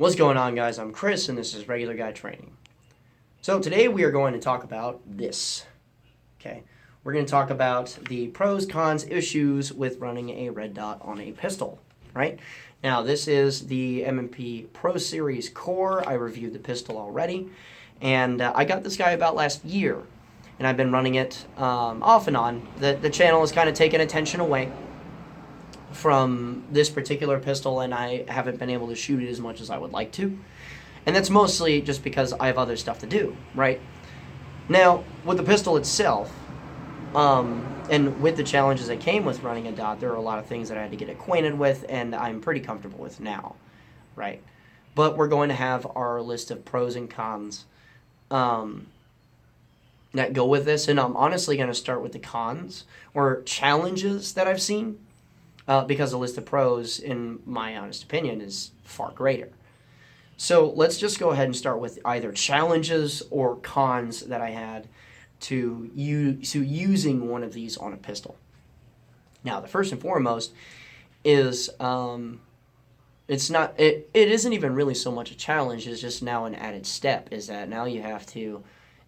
What's going on, guys? I'm Chris, and this is Regular Guy Training. So today we are going to talk about this. Okay, we're going to talk about the pros, cons, issues with running a red dot on a pistol. Right now, this is the M&P Pro Series Core. I reviewed the pistol already, and I got this guy about last year, and I've been running it off and on. The channel has kind of taken attention away from this particular pistol, and I haven't been able to shoot it as much as I would like to. And that's mostly just because I have other stuff to do, right? Now, with the pistol itself, and with the challenges that came with running a dot, there are a lot of things that I had to get acquainted with, and I'm pretty comfortable with now, right? But we're going to have our list of pros and cons that go with this, and I'm honestly going to start with the cons, or challenges that I've seen, because the list of pros, in my honest opinion, is far greater. So let's just go ahead and start with either challenges or cons that I had to using one of these on a pistol. Now, the first and foremost is it isn't even really so much a challenge, it's just now an added step, is that now you have to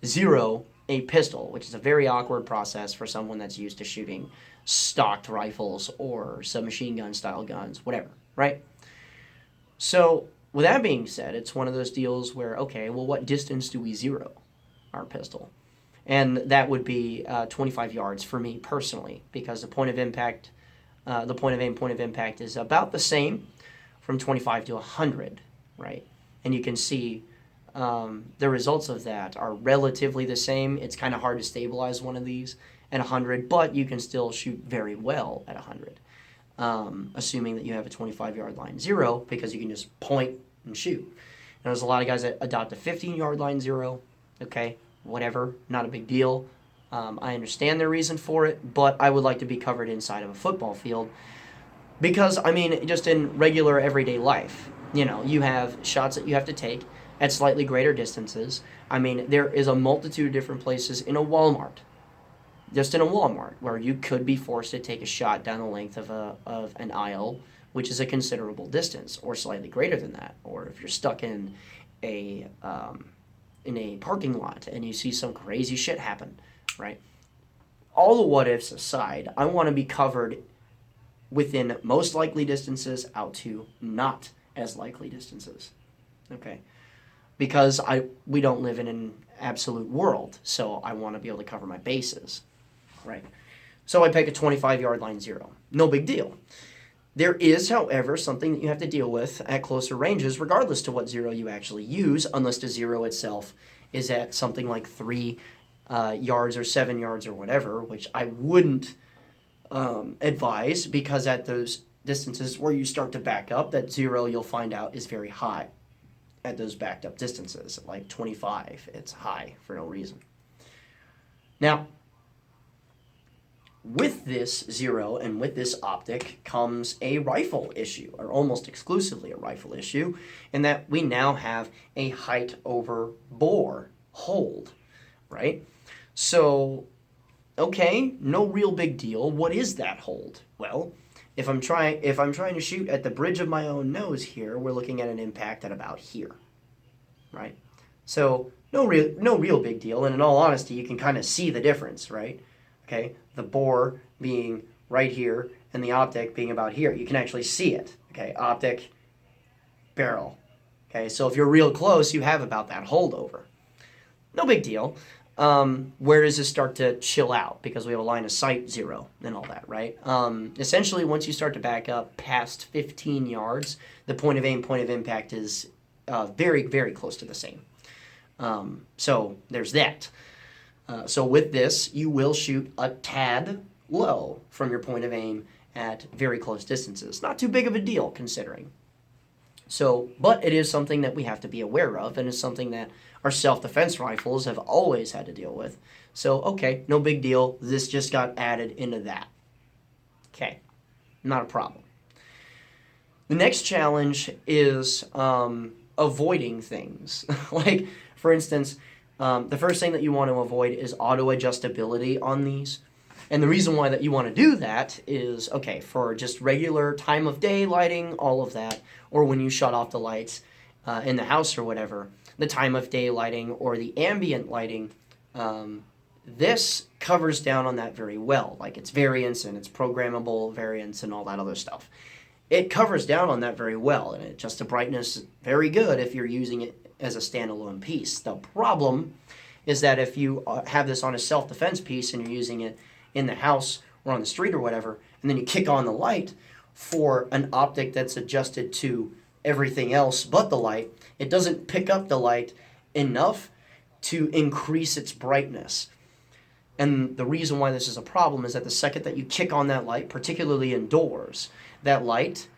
zero a pistol, which is a very awkward process for someone that's used to shooting stocked rifles or submachine gun style guns, whatever, right? So with that being said, it's one of those deals where, okay, well, what distance do we zero our pistol? And that would be 25 yards for me personally, because the point of impact, the point of aim, point of impact is about the same from 25 to 100, right? And you can see the results of that are relatively the same. It's kind of hard to stabilize one of these at 100, but you can still shoot very well at 100, assuming that you have a 25-yard line zero, because you can just point and shoot. And there's a lot of guys that adopt a 15-yard line zero. Okay, whatever, not a big deal. I understand their reason for it, but I would like to be covered inside of a football field, because, I mean, just in regular everyday life, you know, you have shots that you have to take at slightly greater distances. I mean, there is a multitude of different places in a Walmart, just in a Walmart, where you could be forced to take a shot down the length of an aisle, which is a considerable distance, or slightly greater than that. Or if you're stuck in a parking lot and you see some crazy shit happen, right? All the what ifs aside, I want to be covered within most likely distances out to not as likely distances, okay? Because we don't live in an absolute world, so I want to be able to cover my bases. Right. So I pick a 25-yard line zero. No big deal. There is, however, something that you have to deal with at closer ranges, regardless to what zero you actually use, unless the zero itself is at something like 3 yards or 7 yards or whatever, which I wouldn't advise, because at those distances where you start to back up, that zero, you'll find out, is very high at those backed up distances. Like 25, it's high for no reason. Now, with this zero and with this optic comes a rifle issue, or almost exclusively a rifle issue, in that we now have a height over bore hold, right? So, okay, no real big deal. What is that hold? Well, if I'm trying to shoot at the bridge of my own nose here, we're looking at an impact at about here, right? So no real big deal, and in all honesty, you can kind of see the difference, right? Okay, the bore being right here and the optic being about here. You can actually see it. Okay, optic, barrel. Okay, so if you're real close, you have about that holdover. No big deal. Where does this start to chill out? Because we have a line of sight zero and all that, right? Essentially, once you start to back up past 15 yards, the point of aim, point of impact is very, very close to the same. So there's that. So with this, you will shoot a tad low from your point of aim at very close distances. Not too big of a deal, considering. So, but it is something that we have to be aware of, and it's something that our self-defense rifles have always had to deal with. So, okay, no big deal. This just got added into that. Okay, not a problem. The next challenge is avoiding things. Like, for instance, the first thing that you want to avoid is auto adjustability on these. And the reason why that you want to do that is, okay, for just regular time of day lighting, all of that, or when you shut off the lights, in the house or whatever, the time of day lighting or the ambient lighting, this covers down on that very well. Like its variance and its programmable variance and all that other stuff. It covers down on that very well, and it adjusts the brightness very good if you're using it as a standalone piece. The problem is that if you have this on a self-defense piece and you're using it in the house or on the street or whatever, and then you kick on the light for an optic that's adjusted to everything else but the light, it doesn't pick up the light enough to increase its brightness. And the reason why this is a problem is that the second that you kick on that light, particularly indoors, that light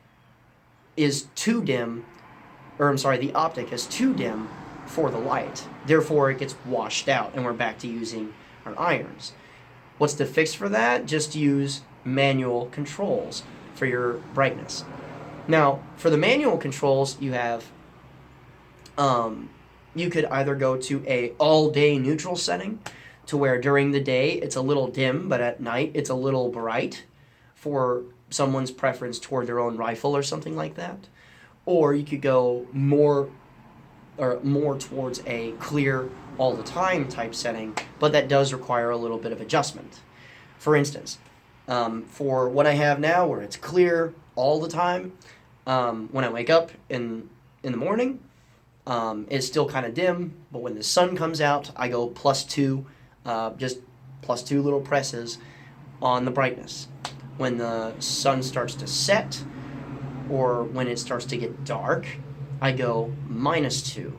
is too dim, or I'm sorry, the optic is too dim for the light. Therefore, it gets washed out, and we're back to using our irons. What's the fix for that? Just use manual controls for your brightness. Now, for the manual controls, you have, you could either go to a all-day neutral setting, to where during the day it's a little dim, but at night it's a little bright for someone's preference toward their own rifle or something like that. Or you could go more towards a clear all the time type setting, but that does require a little bit of adjustment. For instance, for what I have now where it's clear all the time, when I wake up in the morning, it's still kind of dim, but when the sun comes out, I go +2, just +2 little presses on the brightness. When the sun starts to set, or when it starts to get dark, I go -2,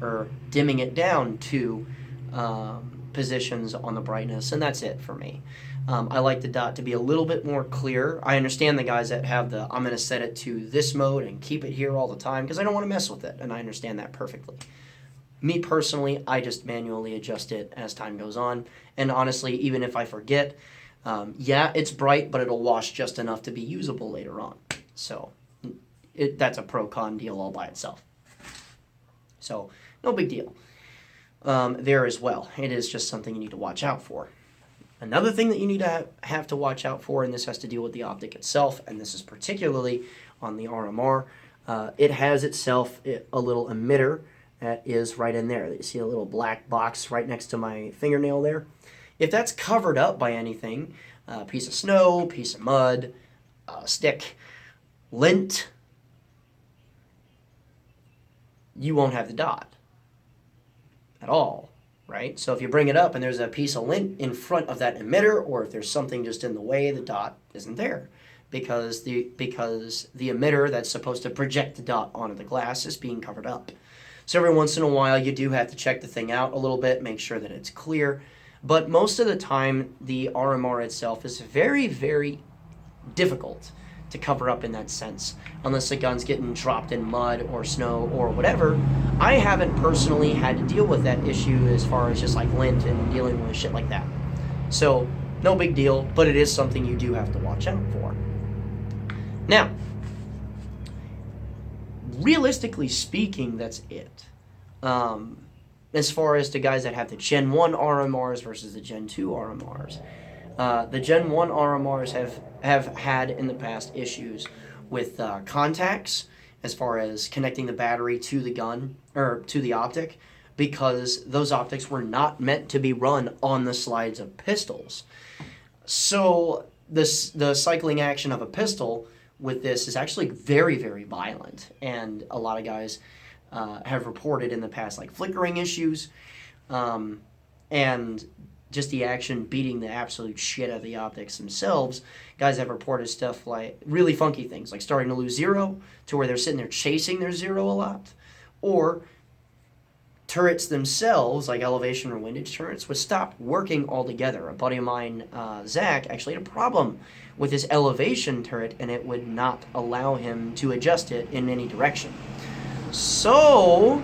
or dimming it down 2 positions on the brightness, and that's it for me. I like the dot to be a little bit more clear. I understand the guys that have the, I'm going to set it to this mode and keep it here all the time because I don't want to mess with it, and I understand that perfectly. Me personally, I just manually adjust it as time goes on, and honestly, even if I forget, yeah, it's bright, but it'll wash just enough to be usable later on. So that's a pro-con deal all by itself. So no big deal there as well. It is just something you need to watch out for. Another thing that you need to have to watch out for, and this has to deal with the optic itself, and this is particularly on the RMR, it has itself a little emitter that is right in there. You see a little black box right next to my fingernail there? If that's covered up by anything, a piece of snow, piece of mud, stick, lint, you won't have the dot at all, right? So if you bring it up and there's a piece of lint in front of that emitter, or if there's something just in the way, the dot isn't there because the emitter that's supposed to project the dot onto the glass is being covered up. So every once in a while you do have to check the thing out a little bit, make sure that it's clear. But most of the time, the RMR itself is very, very difficult to cover up in that sense, unless the gun's getting dropped in mud or snow or whatever. I haven't personally had to deal with that issue as far as just like lint and dealing with shit like that. So no big deal, but it is something you do have to watch out for. Now, realistically speaking, that's it. As far as the guys that have the Gen 1 RMRs versus the Gen 2 RMRs. The Gen 1 RMRs have had in the past issues with contacts as far as connecting the battery to the gun, or to the optic, because those optics were not meant to be run on the slides of pistols. So the cycling action of a pistol with this is actually very, very violent, and a lot of guys have reported in the past like flickering issues, and just the action beating the absolute shit out of the optics themselves. Guys have reported stuff like really funky things, like starting to lose zero to where they're sitting there chasing their zero a lot, or turrets themselves, like elevation or windage turrets, would stop working altogether. A buddy of mine, Zach, actually had a problem with his elevation turret, and it would not allow him to adjust it in any direction. So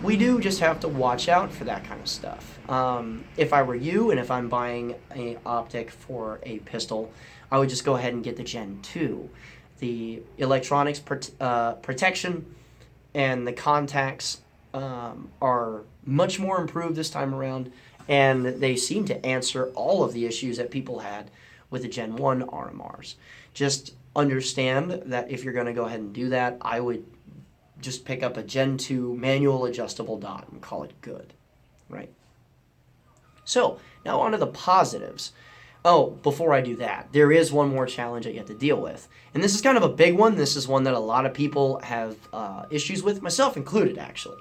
we do just have to watch out for that kind of stuff. If I were you, and if I'm buying an optic for a pistol, I would just go ahead and get the Gen 2. The electronics protection and the contacts are much more improved this time around, and they seem to answer all of the issues that people had with the Gen 1 RMRs. Just understand that if you're going to go ahead and do that, I would just pick up a Gen 2 manual adjustable dot and call it good, right? So now on to the positives. Oh, before I do that, there is one more challenge that you have to deal with. And this is kind of a big one. This is one that a lot of people have issues with, myself included, actually.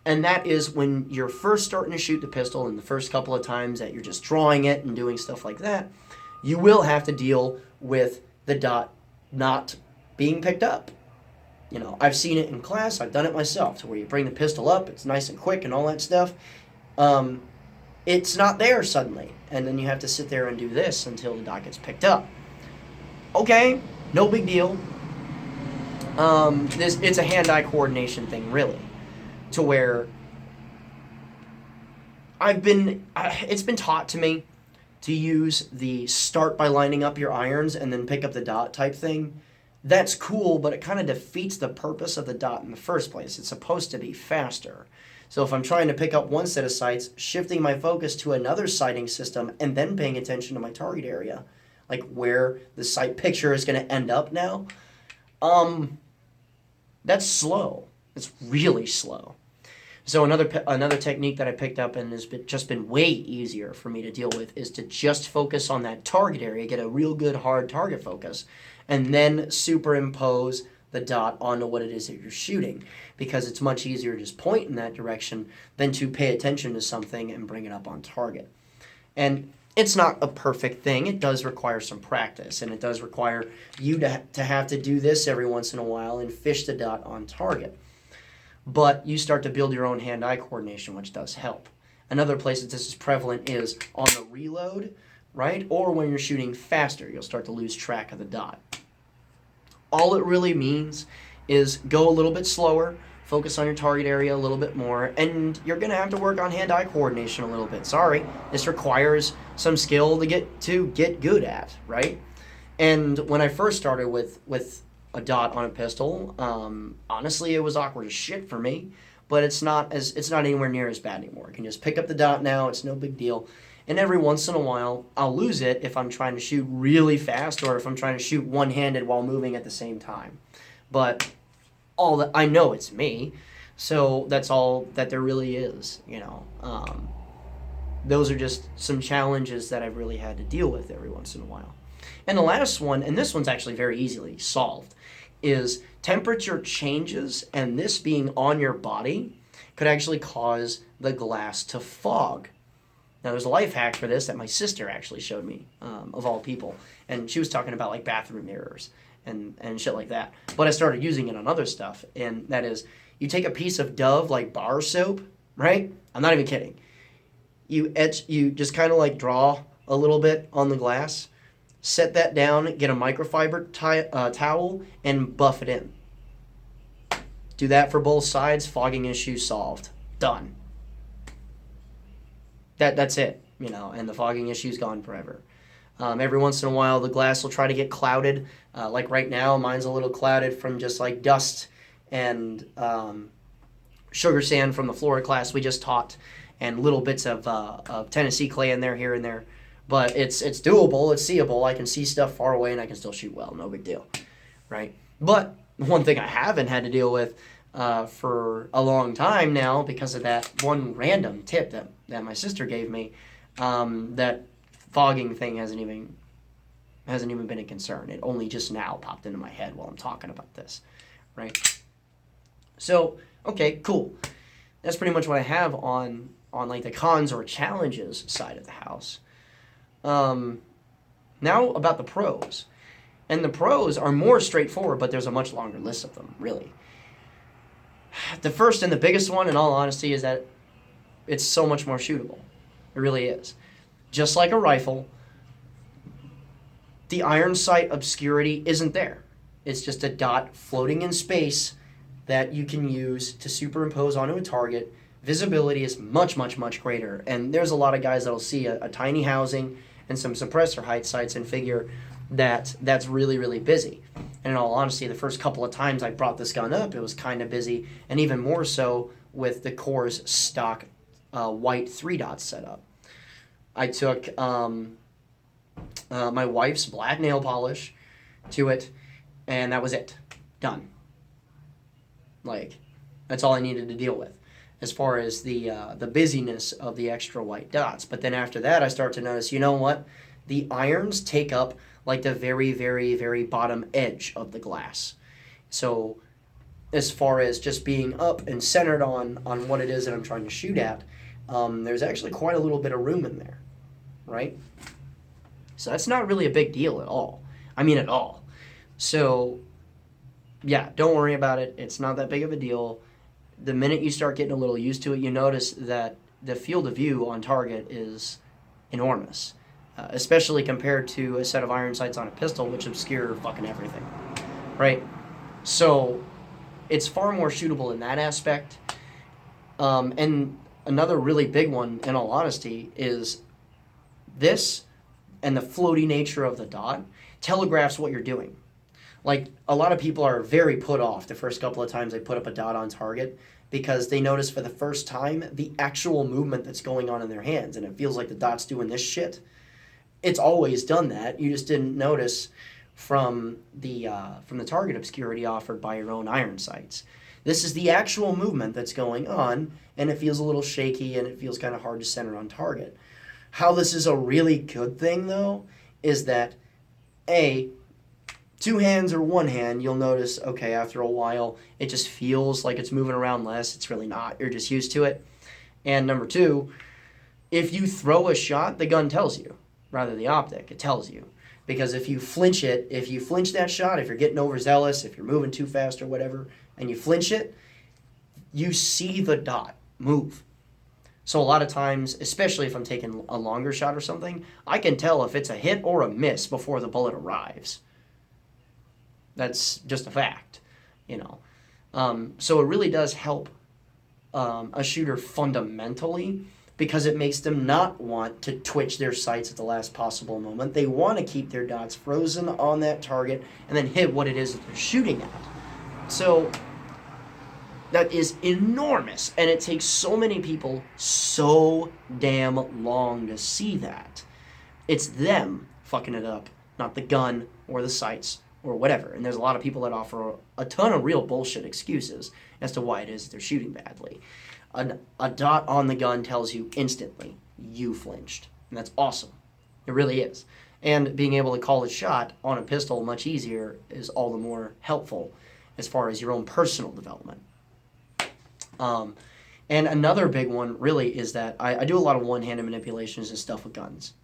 And that is when you're first starting to shoot the pistol, and the first couple of times that you're just drawing it and doing stuff like that, you will have to deal with the dot not being picked up. You know, I've seen it in class. I've done it myself, to where you bring the pistol up, it's nice and quick and all that stuff. It's not there suddenly, and then you have to sit there and do this until the dot gets picked up. Okay, no big deal. It's a hand-eye coordination thing, really, to where it's been taught to me to use the start by lining up your irons and then pick up the dot type thing. That's cool, but it kind of defeats the purpose of the dot in the first place. It's supposed to be faster. So if I'm trying to pick up one set of sights, shifting my focus to another sighting system and then paying attention to my target area, like where the sight picture is going to end up now, that's slow. It's really slow. So another technique that I picked up and has just been way easier for me to deal with is to just focus on that target area, get a real good hard target focus, and then superimpose the dot onto what it is that you're shooting, because it's much easier to just point in that direction than to pay attention to something and bring it up on target. And it's not a perfect thing. It does require some practice, and it does require you to have to do this every once in a while and fish the dot on target. But you start to build your own hand-eye coordination, which does help. Another place that this is prevalent is on the reload, right? Or when you're shooting faster, you'll start to lose track of the dot. All it really means is go a little bit slower, focus on your target area a little bit more, and you're going to have to work on hand-eye coordination a little bit. Sorry, this requires some skill to get good at, right? And when I first started with a dot on a pistol, honestly, it was awkward as shit for me, but it's not anywhere near as bad anymore. I can just pick up the dot now, it's no big deal. And every once in a while, I'll lose it if I'm trying to shoot really fast or if I'm trying to shoot one-handed while moving at the same time. But I know it's me, so that's all that there really is, you know. Those are just some challenges that I've really had to deal with every once in a while. And the last one, and this one's actually very easily solved, is temperature changes, and this being on your body could actually cause the glass to fog. Now, there's a life hack for this that my sister actually showed me, of all people, and she was talking about like bathroom mirrors and shit like that. But I started using it on other stuff, and that is, you take a piece of Dove like bar soap, right? I'm not even kidding. You just kind of like draw a little bit on the glass, set that down, get a microfiber towel, and buff it in. Do that for both sides, fogging issue solved. Done. That's it, you know, and the fogging issue's gone forever. Every once in a while, the glass will try to get clouded. Like right now, mine's a little clouded from just like dust and sugar sand from the Florida class we just taught, and little bits of Tennessee clay in there, here and there. But it's doable, it's seeable. I can see stuff far away and I can still shoot well, no big deal, right? But one thing I haven't had to deal with for a long time now, because of that one random tip that my sister gave me, that fogging thing hasn't even been a concern. It only just now popped into my head while I'm talking about this, right? So, okay, cool. That's pretty much what I have on like the cons or challenges side of the house. Now about the pros. And the pros are more straightforward, but there's a much longer list of them, really. The first and the biggest one, in all honesty, is that it's so much more shootable. It really is. Just like a rifle, the iron sight obscurity isn't there. It's just a dot floating in space that you can use to superimpose onto a target. Visibility is much, much, much greater. And there's a lot of guys that'll see a tiny housing and some suppressor height sights and figure that that's really, really busy. And in all honesty, the first couple of times I brought this gun up, it was kind of busy, and even more so with the Core's stock white 3-dot setup. I took my wife's black nail polish to it, and that was it. Done. Like, that's all I needed to deal with as far as the busyness of the extra white dots. But then after that, I start to notice, you know what? The irons take up like the very, very, very bottom edge of the glass. So as far as just being up and centered on what it is that I'm trying to shoot at, there's actually quite a little bit of room in there, right? So that's not really a big deal at all. I mean, at all. So, yeah, don't worry about it. It's not that big of a deal. The minute you start getting a little used to it, you notice that the field of view on target is enormous, especially compared to a set of iron sights on a pistol, which obscure fucking everything, right? So it's far more shootable in that aspect. And another really big one, in all honesty, is this and the floaty nature of the dot telegraphs what you're doing. Like, a lot of people are very put off the first couple of times they put up a dot on target because they notice for the first time the actual movement that's going on in their hands, and it feels like the dot's doing this shit. It's always done that. You just didn't notice from the target obscurity offered by your own iron sights. This is the actual movement that's going on, and it feels a little shaky, and it feels kind of hard to center on target. How this is a really good thing, though, is that, A, two hands or one hand, you'll notice, okay, after a while, it just feels like it's moving around less. It's really not. You're just used to it. And number two, if you throw a shot, the gun tells you, rather the optic, it tells you. Because if you flinch that shot, if you're getting overzealous, if you're moving too fast or whatever, and you flinch it, you see the dot move. So a lot of times, especially if I'm taking a longer shot or something, I can tell if it's a hit or a miss before the bullet arrives. That's just a fact, you know. So it really does help a shooter fundamentally, because it makes them not want to twitch their sights at the last possible moment. They want to keep their dots frozen on that target and then hit what it is that they're shooting at. So that is enormous, and it takes so many people so damn long to see that. It's them fucking it up, not the gun or the sights or whatever. And there's a lot of people that offer a ton of real bullshit excuses as to why it is they're shooting badly. A dot on the gun tells you instantly you flinched, and that's awesome. It really is. And being able to call a shot on a pistol much easier is all the more helpful as far as your own personal development. And another big one really is that I do a lot of one-handed manipulations and stuff with guns.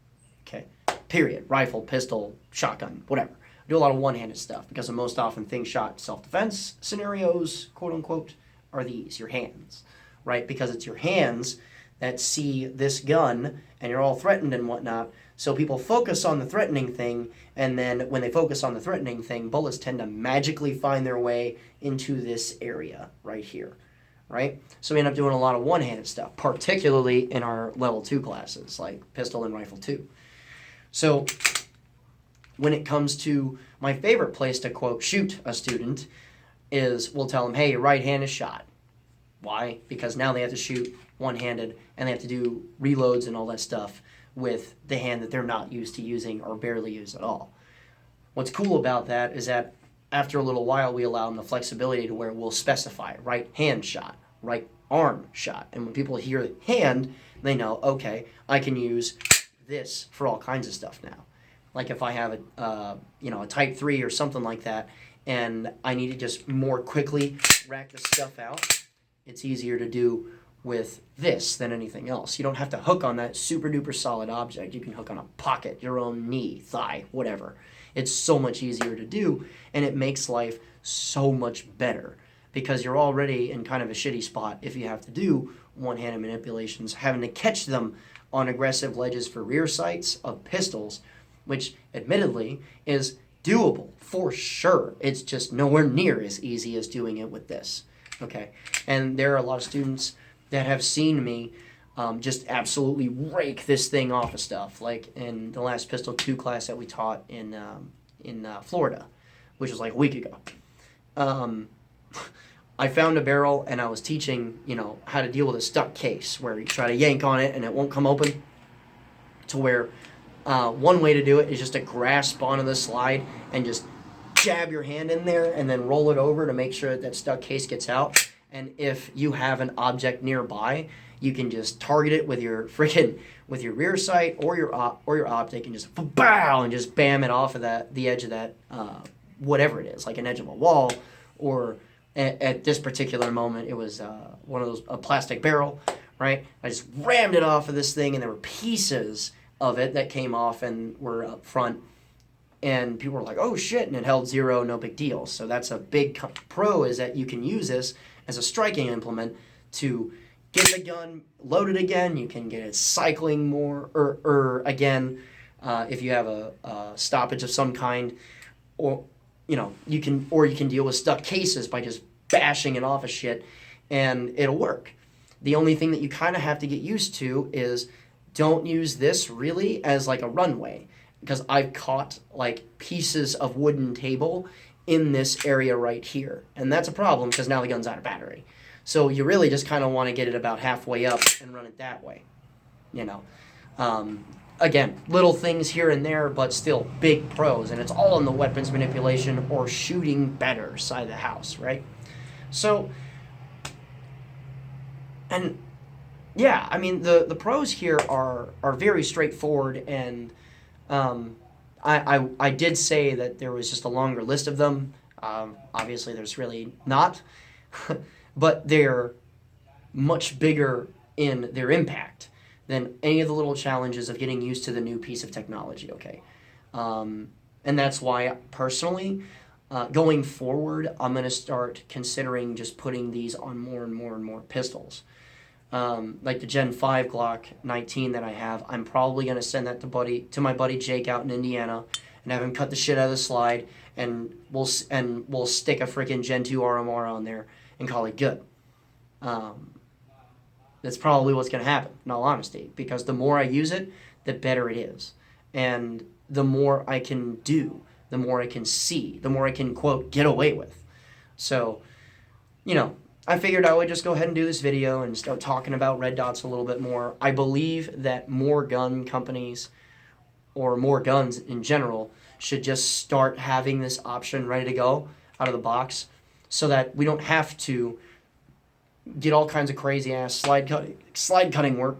Okay, period. Rifle, pistol, shotgun, whatever. I do a lot of one-handed stuff because the most often things shot self-defense scenarios, quote-unquote, are these, your hands, right? Because it's your hands that see this gun and you're all threatened and whatnot. So people focus on the threatening thing, and then when they focus on the threatening thing, bullets tend to magically find their way into this area right here, right? So we end up doing a lot of one-handed stuff, particularly in our level 2 classes, like pistol and rifle 2. So when it comes to my favorite place to, quote, shoot a student is we'll tell them, hey, your right hand is shot. Why? Because now they have to shoot one-handed, and they have to do reloads and all that stuff with the hand that they're not used to using or barely use at all. What's cool about that is that after a little while, we allow them the flexibility to where we'll specify right hand shot, right arm shot. And when people hear hand, they know, okay, I can use this for all kinds of stuff now. Like if I have a type 3 or something like that, and I need to just more quickly rack the stuff out, it's easier to do with this than anything else. You don't have to hook on that super duper solid object. You can hook on a pocket, your own knee, thigh, whatever. It's so much easier to do, and it makes life so much better because you're already in kind of a shitty spot if you have to do one-handed manipulations, having to catch them on aggressive ledges for rear sights of pistols, which admittedly is doable for sure. It's just nowhere near as easy as doing it with this. Okay, and there are a lot of students that have seen me just absolutely rake this thing off of stuff, like in the last Pistol 2 class that we taught in Florida, which was like a week ago. I found a barrel, and I was teaching, how to deal with a stuck case, where you try to yank on it and it won't come open, to where one way to do it is just to grasp onto the slide and just jab your hand in there and then roll it over to make sure that stuck case gets out. And if you have an object nearby, you can just target it with your rear sight or your optic and just bow and just bam it off of the edge of that whatever it is, like an edge of a wall, or at this particular moment it was one of those, a plastic barrel, right? I just rammed it off of this thing, and there were pieces of it that came off and were up front, and people were like, oh shit, and it held 0, no big deal. So that's a big pro, is that you can use this as a striking implement to get the gun loaded again. You can get it cycling more, or again, if you have a stoppage of some kind, or you can deal with stuck cases by just bashing it off of shit, and it'll work. The only thing that you kind of have to get used to is don't use this really as like a runway, because I've caught like pieces of wooden table in this area right here, and that's a problem because now the gun's out of battery. So you really just kind of want to get it about halfway up and run it that way, Again, little things here and there, but still big pros, and it's all in the weapons manipulation or shooting better side of the house, right? So, and yeah, I mean, the pros here are very straightforward, and I did say that there was just a longer list of them. Obviously, there's really not, but they're much bigger in their impact than any of the little challenges of getting used to the new piece of technology, okay? And that's why, personally, going forward, I'm going to start considering just putting these on more and more and more pistols. Like the Gen 5 Glock 19 that I have, I'm probably going to send that to my buddy Jake out in Indiana and have him cut the shit out of the slide, and we'll stick a freaking Gen 2 RMR on there and call it good. That's probably what's going to happen, in all honesty, because the more I use it, the better it is. And the more I can do, the more I can see, the more I can, quote, get away with. So, I figured I would just go ahead and do this video and start talking about red dots a little bit more. I believe that more gun companies, or more guns in general, should just start having this option ready to go out of the box, so that we don't have to get all kinds of crazy ass slide cutting work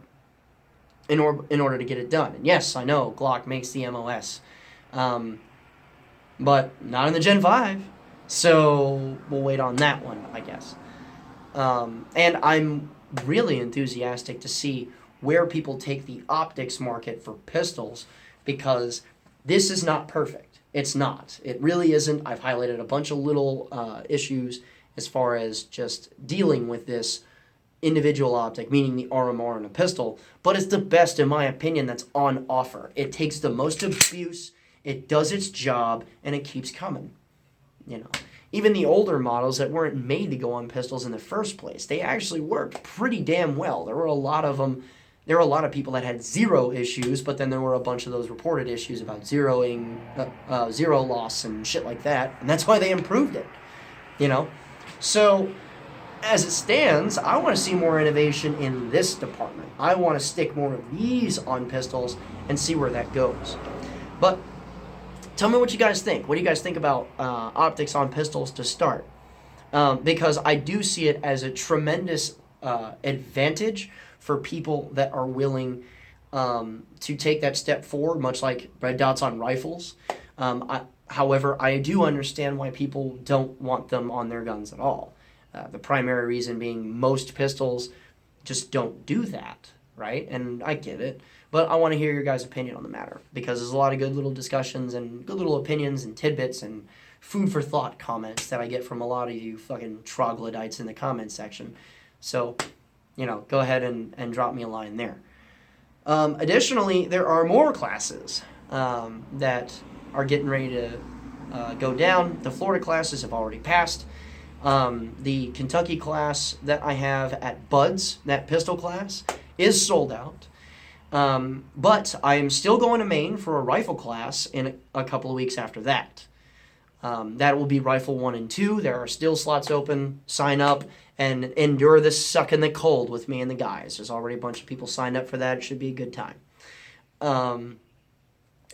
in order to get it done. And yes, I know Glock makes the MOS, but not in the Gen 5, so we'll wait on that one, I guess. And I'm really enthusiastic to see where people take the optics market for pistols, because this is not perfect. It's not. It really isn't. I've highlighted a bunch of little issues as far as just dealing with this individual optic, meaning the RMR and a pistol, but it's the best, in my opinion, that's on offer. It takes the most abuse, it does its job, and it keeps coming. Even the older models that weren't made to go on pistols in the first place, they actually worked pretty damn well. There were a lot of them. There were a lot of people that had zero issues, but then there were a bunch of those reported issues about zero loss and shit like that, and that's why they improved it. So, as it stands, I want to see more innovation in this department. I want to stick more of these on pistols and see where that goes. But tell me what you guys think. What do you guys think about optics on pistols to start? Because I do see it as a tremendous advantage for people that are willing to take that step forward, much like red dots on rifles. However, I do understand why people don't want them on their guns at all. The primary reason being most pistols just don't do that, right? And I get it. But I want to hear your guys' opinion on the matter, because there's a lot of good little discussions and good little opinions and tidbits and food for thought comments that I get from a lot of you fucking troglodytes in the comment section. So, go ahead and drop me a line there. Additionally, there are more classes that are getting ready to go down. The Florida classes have already passed. The Kentucky class that I have at Bud's, that pistol class, is sold out. But I'm still going to Maine for a rifle class in a couple of weeks after that. That will be Rifle 1 and 2. There are still slots open. Sign up and endure the suck in the cold with me and the guys. There's already a bunch of people signed up for that. It should be a good time.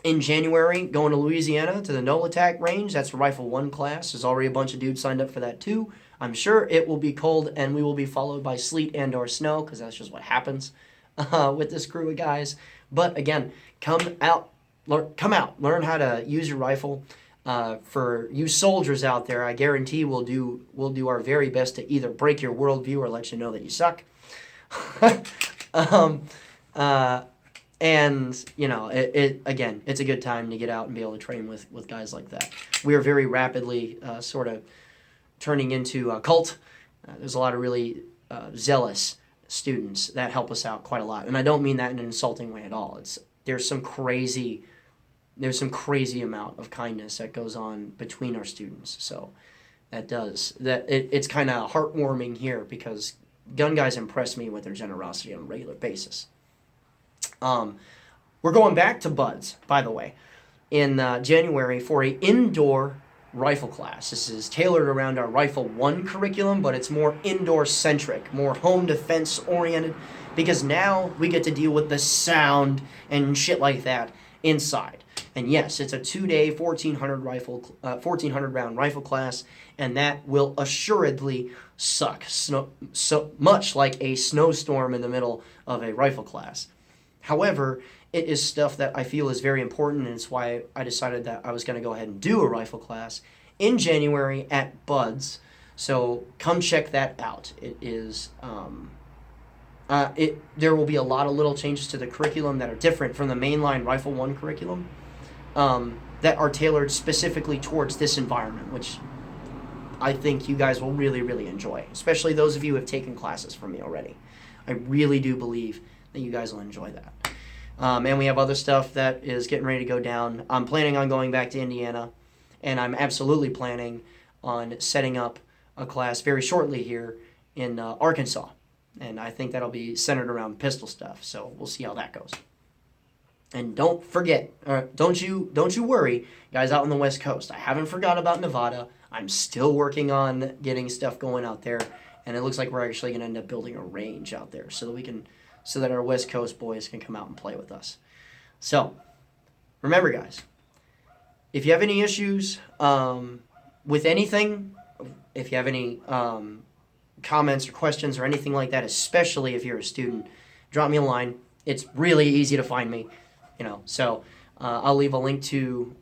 In January, going to Louisiana to the No Attack range. That's Rifle 1 class. There's already a bunch of dudes signed up for that too. I'm sure it will be cold, and we will be followed by sleet and or snow, because that's just what happens with this crew of guys. But again, come out, learn how to use your rifle. For you soldiers out there, I guarantee we'll do our very best to either break your worldview or let you know that you suck. And, you know, again, it's a good time to get out and be able to train with guys like that. We are very rapidly sort of turning into a cult. There's a lot of really zealous students that help us out quite a lot. And I don't mean that in an insulting way at all. There's some crazy amount of kindness that goes on between our students. So it's kind of heartwarming here, because gun guys impress me with their generosity on a regular basis. We're going back to Buds, by the way, in January for an indoor rifle class. This is tailored around our Rifle 1 curriculum, but it's more indoor-centric, more home defense-oriented, because now we get to deal with the sound and shit like that inside. And yes, it's a 2-day 1,400 round rifle class, and that will assuredly suck so much like a snowstorm in the middle of a rifle class. However, it is stuff that I feel is very important, and it's why I decided that I was going to go ahead and do a rifle class in January at Buds. So come check that out. It is there will be a lot of little changes to the curriculum that are different from the mainline Rifle 1 curriculum, that are tailored specifically towards this environment, which I think you guys will really, really enjoy, especially those of you who have taken classes from me already. I really do believe that you guys will enjoy that. And we have other stuff that is getting ready to go down. I'm planning on going back to Indiana, and I'm absolutely planning on setting up a class very shortly here in Arkansas. And I think that'll be centered around pistol stuff, so we'll see how that goes. And don't forget, don't you worry, guys out on the West Coast. I haven't forgot about Nevada. I'm still working on getting stuff going out there, and it looks like we're actually going to end up building a range out there so that our West Coast boys can come out and play with us. So, remember, guys, if you have any issues with anything, if you have any comments or questions or anything like that, especially if you're a student, drop me a line. It's really easy to find me, so I'll leave a link to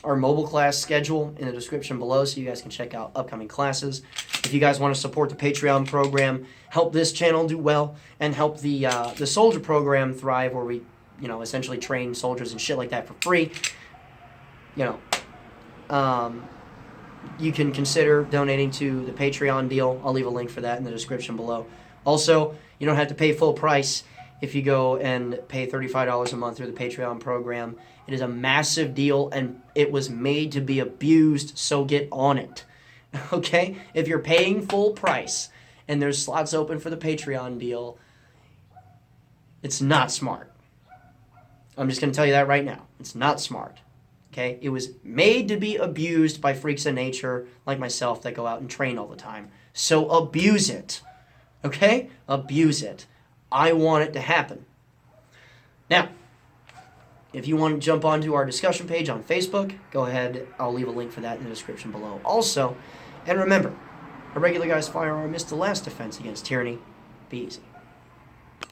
our mobile class schedule in the description below, so you guys can check out upcoming classes. If you guys want to support the Patreon program, help this channel do well, and help the soldier program thrive, where we essentially train soldiers and shit like that for free, you can consider donating to the Patreon deal. I'll leave a link for that in the description below. Also, you don't have to pay full price if you go and pay $35 a month through the Patreon program. It is a massive deal, and it was made to be abused, so get on it. Okay? If you're paying full price and there's slots open for the Patreon deal, it's not smart. I'm just going to tell you that right now. It's not smart. Okay? It was made to be abused by freaks of nature like myself that go out and train all the time. So abuse it. Okay? Abuse it. I want it to happen. Now, if you want to jump onto our discussion page on Facebook, go ahead. I'll leave a link for that in the description below. Also, and remember, a regular guy's firearm is the last defense against tyranny. Be easy.